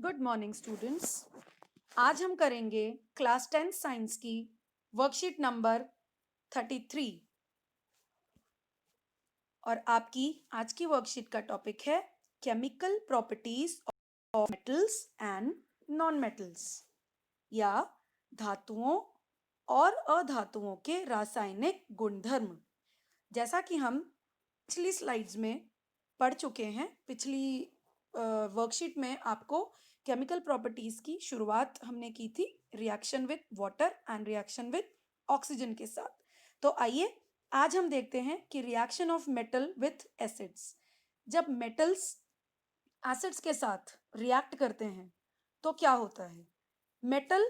Good morning students. आज हम करेंगे क्लास 10 साइंस की वर्कशीट नंबर 33 और आपकी आज की वर्कशीट का टॉपिक है chemical properties of metals and non metals, या धातुओं और अधातुओं के रासायनिक गुणधर्म। जैसा कि हम पिछली स्लाइड्स में पढ़ चुके हैं, पिछली वर्कशीट में आपको केमिकल प्रॉपर्टीज की शुरुआत हमने की थी reaction with water and reaction with oxygen के साथ। तो आइए आज हम देखते हैं कि reaction of metal with acids, जब मेटल्स एसिड्स के साथ रिएक्ट करते हैं तो क्या होता है। Metal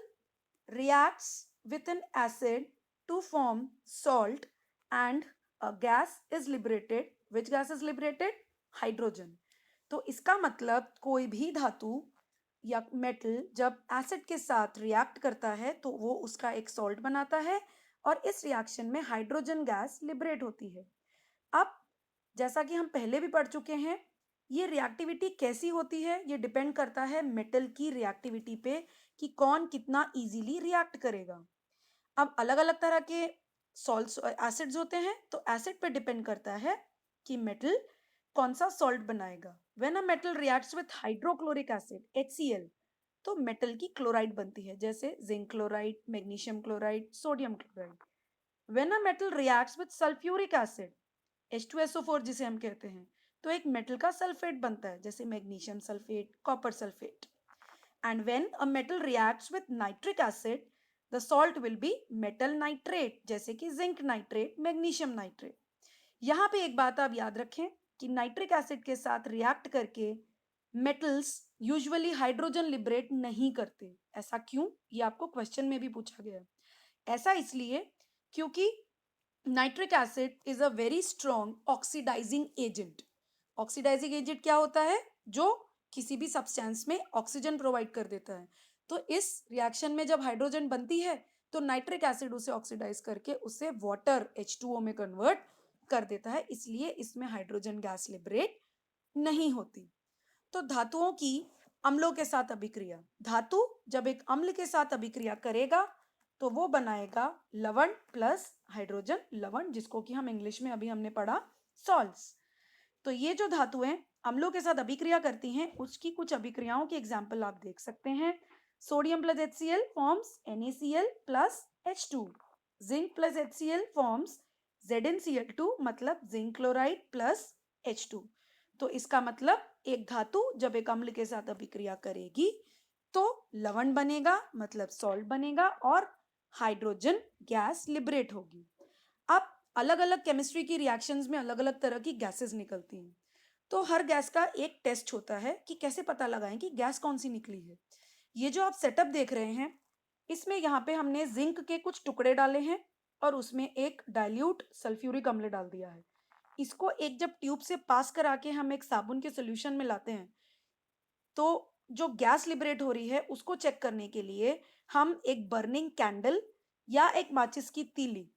reacts with an acid to form salt and a gas is liberated. Which gas is liberated? Hydrogen. तो इसका मतलब कोई भी धातु या मेटल जब एसिड के साथ रिएक्ट करता है तो वो उसका एक सॉल्ट बनाता है और इस रिएक्शन में हाइड्रोजन गैस लिबरेट होती है। अब जैसा कि हम पहले भी पढ़ चुके हैं, ये रिएक्टिविटी कैसी होती है ये डिपेंड करता है मेटल की रिएक्टिविटी पे कि कौन कितना इजीली रिएक्ट करेगा। अब अलग अलग तरह के सॉल्ट्स एसिड्स होते हैं, तो एसिड पे डिपेंड करता है कि मेटल कौन सा सॉल्ट बनाएगा। When a metal reacts with hydrochloric acid HCl, तो मेटल की क्लोराइड बनती है, जैसे zinc chloride, magnesium chloride, sodium chloride. When a metal reacts with sulphuric acid H2SO4 जिसे हम कहते हैं, तो एक मेटल का सल्फेट बनता है, जैसे magnesium sulphate, copper sulphate. And when a metal reacts with nitric acid, the salt will be metal nitrate, जैसे कि जिंक नाइट्रेट, मैग्नीशियम नाइट्रेट। यहाँ पे एक बात आप याद रखें कि नाइट्रिक एसिड के साथ रिएक्ट करके मेटल्स यूजुअली हाइड्रोजन लिबरेट नहीं करते। ऐसा क्यों, ये आपको क्वेश्चन में भी पूछा गया है। ऐसा इसलिए क्योंकि nitric acid is a very strong oxidising agent. Oxidising agent क्या होता है? जो किसी भी सब्सटेंस में ऑक्सीजन प्रोवाइड कर देता है। तो इस रिएक्शन में जब हाइड्रोजन बनती है तो नाइट्रिक एसिड उसे ऑक्सीडाइज करके उसे वाटर H2O में कन्वर्ट कर देता है, इसलिए इसमें हाइड्रोजन गैस लिबरेट नहीं होती। तो धातुओं की अम्लों के साथ अभिक्रिया, धातु जब एक अम्ल के साथ अभिक्रिया करेगा तो वो बनाएगा लवण प्लस हाइड्रोजन लवण, जिसको कि हम इंग्लिश में अभी हमने पढ़ा सॉल्ट्स। तो ये जो धातुएं अम्लों के साथ अभिक्रिया करती हैं उसकी कुछ अभिक्रियाओं की एग्जाम्पल आप देख सकते हैं। Sodium plus HCl forms NaCl plus H2। Zinc plus HCl forms ZnCl2, मतलब जिंक क्लोराइड प्लस H2। तो इसका मतलब एक धातु जब एक अम्ल के साथ अभिक्रिया करेगी तो लवण बनेगा, मतलब सॉल्ट बनेगा, और हाइड्रोजन गैस लिबरेट होगी। अब अलग अलग केमिस्ट्री की रिएक्शंस में अलग अलग तरह की गैसेस निकलती हैं, तो हर गैस का एक टेस्ट होता है कि कैसे पता लगाएं कि गैस कौन सी निकली है। ये जो आप सेटअप देख रहे हैं, इसमें यहाँ पे हमने जिंक के कुछ टुकड़े डाले हैं और उसमें एक डाइल्यूट सल्फ्यूरिक अम्ल डाल दिया है। इसको एक जब ट्यूब से पास करा के हम एक साबुन के सोल्यूशन में लाते हैं, तो जो गैस लिबरेट हो रही है उसको चेक करने के लिए हम एक बर्निंग कैंडल या एक माचिस की तीली,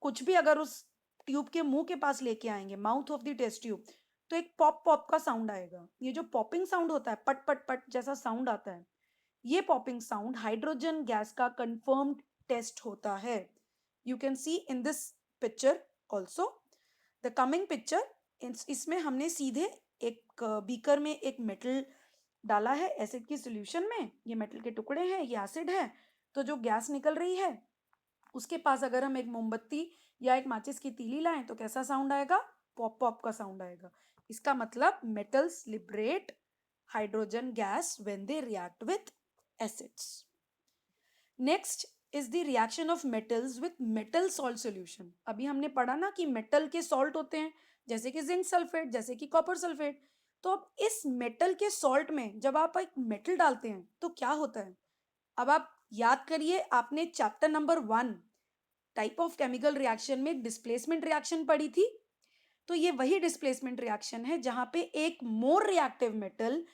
कुछ भी अगर उस ट्यूब के मुंह के पास लेके आएंगे, mouth of the test tube, तो एक पॉप पॉप का साउंड आएगा। ये जो पॉपिंग साउंड होता है, पट पट पट जैसा साउंड आता है, ये पॉपिंग साउंड हाइड्रोजन गैस का कंफर्म्ड टेस्ट होता है। You can see in this picture also the coming picture. इसमें हमने सीधे एक बीकर में एक मेटल डाला है एसिड की सॉल्यूशन में, ये मेटल के टुकड़े हैं, ये एसिड है। तो जो गैस निकल रही है उसके पास अगर हम एक मोमबत्ती या एक माचिस की तीली लाएं तो कैसा साउंड आएगा? पॉप पॉप का साउंड आएगा। इसका मतलब metals liberate hydrogen gas when they react with acids. Next is the reaction of metals with metal salt solution. अभी हमने पढ़ा ना कि मेटल के सॉल्ट होते हैं, जैसे कि जिंक सल्फेट, जैसे कि कॉपर सल्फेट। तो अब इस मेटल के सॉल्ट में जब आप एक मेटल डालते हैं तो क्या होता है? अब आप याद करिए, आपने chapter number 1 type of chemical reaction में डिस्प्लेसमेंट रिएक्शन पढ़ी थी। तो ये वही डिस्प्लेसमेंट रिएक्शन है जहां पे एक मोर रिएक्टिव मेटल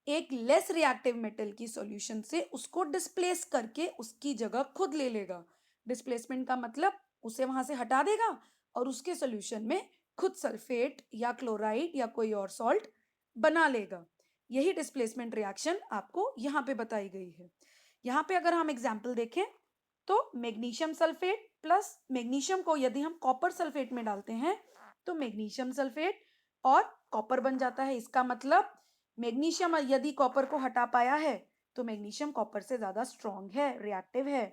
एक लेस रिएक्टिव मेटल की सॉल्यूशन से उसको डिस्प्लेस करके उसकी जगह खुद ले लेगा। डिस्प्लेसमेंट का मतलब उसे वहां से हटा देगा और उसके सॉल्यूशन में खुद सल्फेट या क्लोराइड या कोई और सॉल्ट बना लेगा। यही डिस्प्लेसमेंट रिएक्शन आपको यहाँ पे बताई गई है। यहाँ पे अगर हम एग्जाम्पल देखें तो मैग्नीशियम सल्फेट प्लस मैग्नीशियम को यदि हम कॉपर सल्फेट में डालते हैं तो मैग्नीशियम सल्फेट और कॉपर बन जाता है। इसका मतलब मैग्नीशियम यदि कॉपर को हटा पाया है तो मैग्नीशियम कॉपर से ज्यादा स्ट्रॉन्ग है, रिएक्टिव है।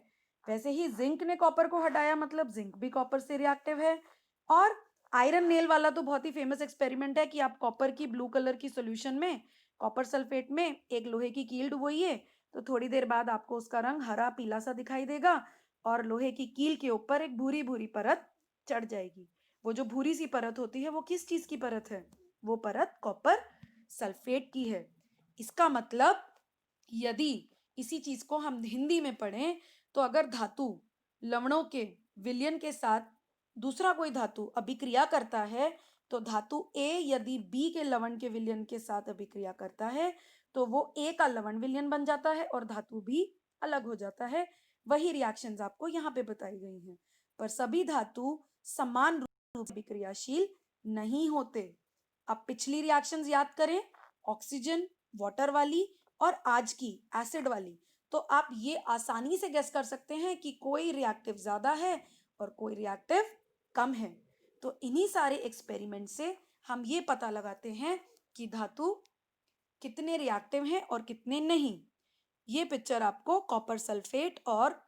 वैसे ही जिंक ने कॉपर को हटाया मतलब जिंक भी कॉपर से रिएक्टिव है। और आयरन नेल वाला तो बहुत ही फेमस एक्सपेरिमेंट है कि आप कॉपर की ब्लू कलर की सॉल्यूशन में कॉपर सल्फेट में एक लोहे की कील डुबोइए तो थोड़ी देर बाद आपको उसका रंग हरा पीला सा दिखाई देगा और लोहे की कील के ऊपर एक भूरी भूरी परत चढ़ जाएगी। वो जो भूरी सी परत होती है वो किस चीज की परत है? वो परत कॉपर सल्फेट की है। इसका मतलब यदि इसी चीज को हम हिंदी में पढ़ें तो अगर धातु लवणों के विलयन के साथ दूसरा कोई धातु अभिक्रिया करता है तो धातु ए यदि बी के लवण के विलयन के साथ अभिक्रिया करता है तो वो ए का लवण विलयन बन जाता है और धातु भी अलग हो जाता है। वही रिएक्शंस आपको यहाँ पे बताई गई हैं। पर सभी धातु समान रूप से अभिक्रियाशील नहीं होते। अब पिछली रिएक्शंस याद करें, ऑक्सीजन वाटर वाली और आज की एसिड वाली, तो आप ये आसानी से गेस कर सकते हैं कि कोई रिएक्टिव ज्यादा है और कोई रिएक्टिव कम है। तो इन्हीं सारे एक्सपेरिमेंट से हम ये पता लगाते हैं कि धातु कितने रिएक्टिव हैं और कितने नहीं। ये पिक्चर आपको कॉपर सल्फेट और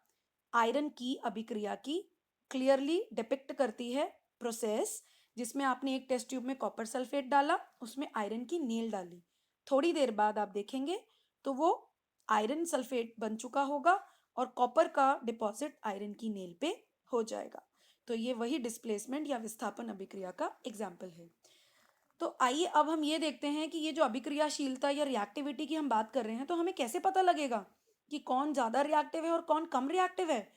आयरन की अभिक्रिया की क्लियरली डिपिक्ट करती है प्रोसेस, जिसमें आपने एक टेस्ट ट्यूब में कॉपर सल्फेट डाला, उसमें आयरन की नील डाली। थोड़ी देर बाद आप देखेंगे तो वो आयरन सल्फेट बन चुका होगा और कॉपर का डिपॉजिट आयरन की नील पे हो जाएगा। तो ये वही डिस्प्लेसमेंट या विस्थापन अभिक्रिया का एग्जाम्पल है। तो आइए अब हम ये देखते हैं कि ये जो अभिक्रियाशीलता या रिएक्टिविटी की हम बात कर रहे हैं तो हमें कैसे पता लगेगा कि कौन ज्यादा रिएक्टिव है और कौन कम रिएक्टिव है।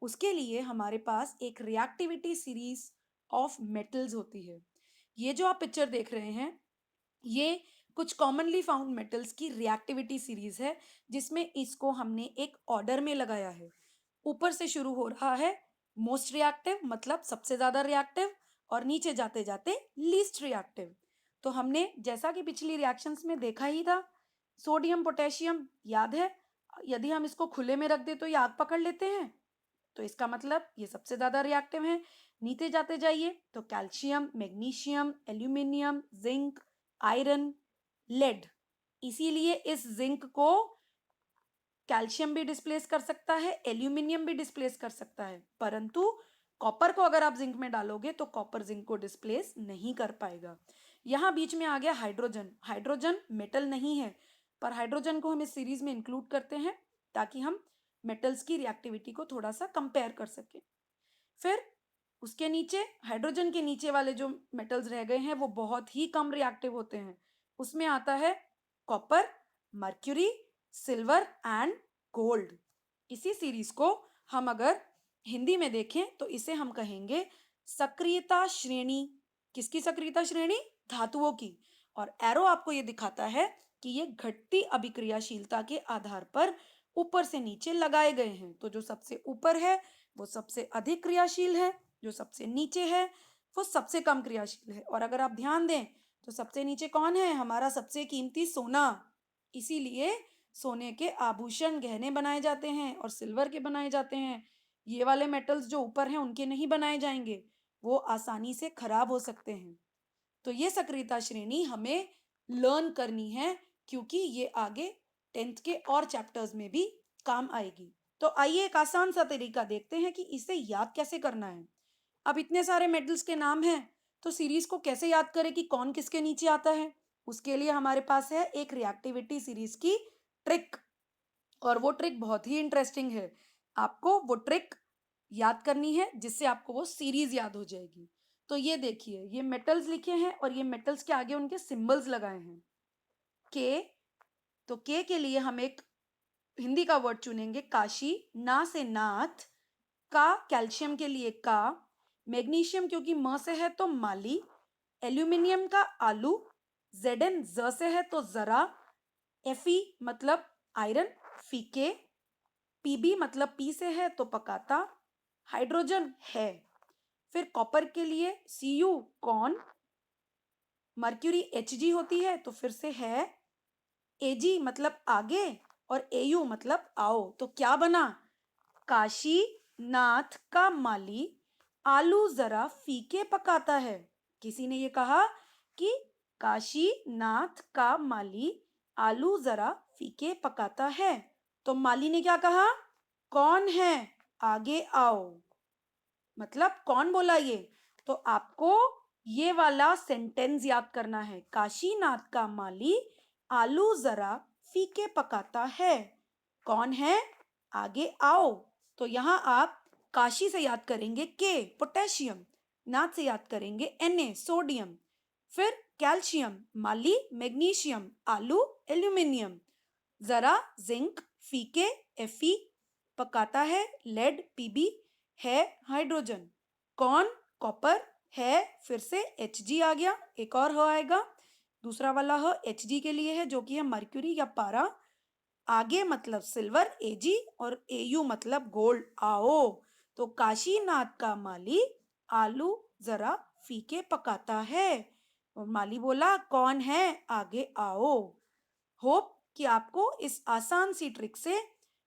उसके लिए हमारे पास एक रिएक्टिविटी सीरीज ऑफ मेटल्स होती है। ये जो आप पिक्चर देख रहे हैं ये कुछ कॉमनली फाउंड मेटल्स की रिएक्टिविटी सीरीज है, जिसमें इसको हमने एक ऑर्डर में लगाया है। ऊपर से शुरू हो रहा है मोस्ट रिएक्टिव मतलब सबसे ज्यादा रिएक्टिव और नीचे जाते जाते लीस्ट रिएक्टिव। तो हमने जैसा कि पिछली रिएक्शंस में देखा ही था, सोडियम पोटेशियम याद है, यदि हम इसको खुले में रख दे तो ये आग पकड़ लेते हैं, तो इसका मतलब ये सबसे ज्यादा रिएक्टिव है। नीचे जाते जाइए तो calcium, magnesium, aluminium, zinc, iron, lead. इसीलिए इस जिंक को कैल्शियम भी डिस्प्लेस कर सकता है, एल्यूमिनियम भी डिस्प्लेस कर सकता है, परंतु कॉपर को अगर आप जिंक में डालोगे तो कॉपर जिंक को डिस्प्लेस नहीं कर पाएगा। यहाँ बीच में आ गया हाइड्रोजन। हाइड्रोजन मेटल नहीं है पर हाइड्रोजन को हम इस सीरीज में इंक्लूड करते हैं ताकि हम मेटल्स की रिएक्टिविटी को थोड़ा सा कंपेयर कर सकें। फिर उसके नीचे हाइड्रोजन के नीचे वाले जो मेटल्स रह गए हैं वो बहुत ही कम रिएक्टिव होते हैं। उसमें आता है copper, mercury, silver and gold. इसी सीरीज को हम अगर हिंदी में देखें तो इसे हम कहेंगे सक्रियता श्रेणी। किसकी सक्रियता श्रेणी? धातुओं की। और एरो आपको ये दिखाता है कि ये घटती अभिक्रियाशीलता के आधार पर ऊपर से नीचे लगाए गए हैं। तो जो सबसे ऊपर है वो सबसे अधिक क्रियाशील है, जो सबसे नीचे है वो सबसे कम क्रियाशील है। और अगर आप ध्यान दें तो सबसे नीचे कौन है? हमारा सबसे कीमती सोना। इसीलिए सोने के आभूषण गहने बनाए जाते हैं और सिल्वर के बनाए जाते हैं। ये वाले मेटल्स जो ऊपर हैं उनके नहीं बनाए जाएंगे, वो आसानी से खराब हो सकते हैं। तो ये सक्रियता श्रेणी हमें लर्न करनी है क्योंकि ये आगे 10th के और चैप्टर्स में भी काम आएगी। तो आइए एक आसान सा तरीका देखते हैं कि इसे याद कैसे करना है। अब इतने सारे मेटल्स के नाम हैं तो सीरीज को कैसे याद करें कि कौन किसके नीचे आता है। उसके लिए हमारे पास है एक रिएक्टिविटी सीरीज की ट्रिक, और वो ट्रिक बहुत ही इंटरेस्टिंग है। आपको वो ट्रिक याद करनी है जिससे आपको वो सीरीज याद हो जाएगी। तो ये देखिए, ये मेटल्स लिखे हैं और ये मेटल्स के आगे उनके सिंबल्स लगाए हैं। के, तो के लिए हम एक हिंदी का वर्ड चुनेंगे काशी। ना से नाथ। का कैल्शियम के लिए का। मैग्नीशियम क्योंकि म से है तो माली। एल्यूमिनियम का आलू। जेडन ज से है तो जरा। एफी मतलब आयरन, फीके। पीबी मतलब पी से है तो पकाता। हाइड्रोजन है। फिर कॉपर के लिए सीयू कौन। मर्क्यूरी एच जी होती है तो फिर से है। एजी मतलब आगे और एयू मतलब आओ। तो क्या बना? काशी नाथ का माली आलू जरा फीके पकाता है। किसी ने ये कहा कि काशी नाथ का माली आलू जरा फीके पकाता है। तो माली ने क्या कहा? कौन है? आगे आओ। मतलब कौन बोला ये? तो आपको ये वाला सेंटेंस याद करना है। काशीनाथ का माली आलू जरा फीके पकाता है। कौन है? आगे आओ। तो यहाँ आप काशी से याद करेंगे के पोटेशियम, नाथ से याद करेंगे Na सोडियम, फिर कैल्शियम माली मैग्नीशियम, आलू एल्यूमिनियम, जरा जिंक, फीके Fe, पकाता है लेड Pb, है हाइड्रोजन। कौन? कॉपर, है फिर से Hg आ गया, एक और ह आएगा। दूसरा वाला ह Hg के लिए है जो कि है मर्क्यूरी या पारा। आगे मतलब सिल्वर Ag और Au मतलब गोल्ड आओ। तो काशीनाथ का माली आलू जरा फीके पकाता है और माली बोला कौन है? आगे आओ। होप कि आपको इस आसान सी ट्रिक से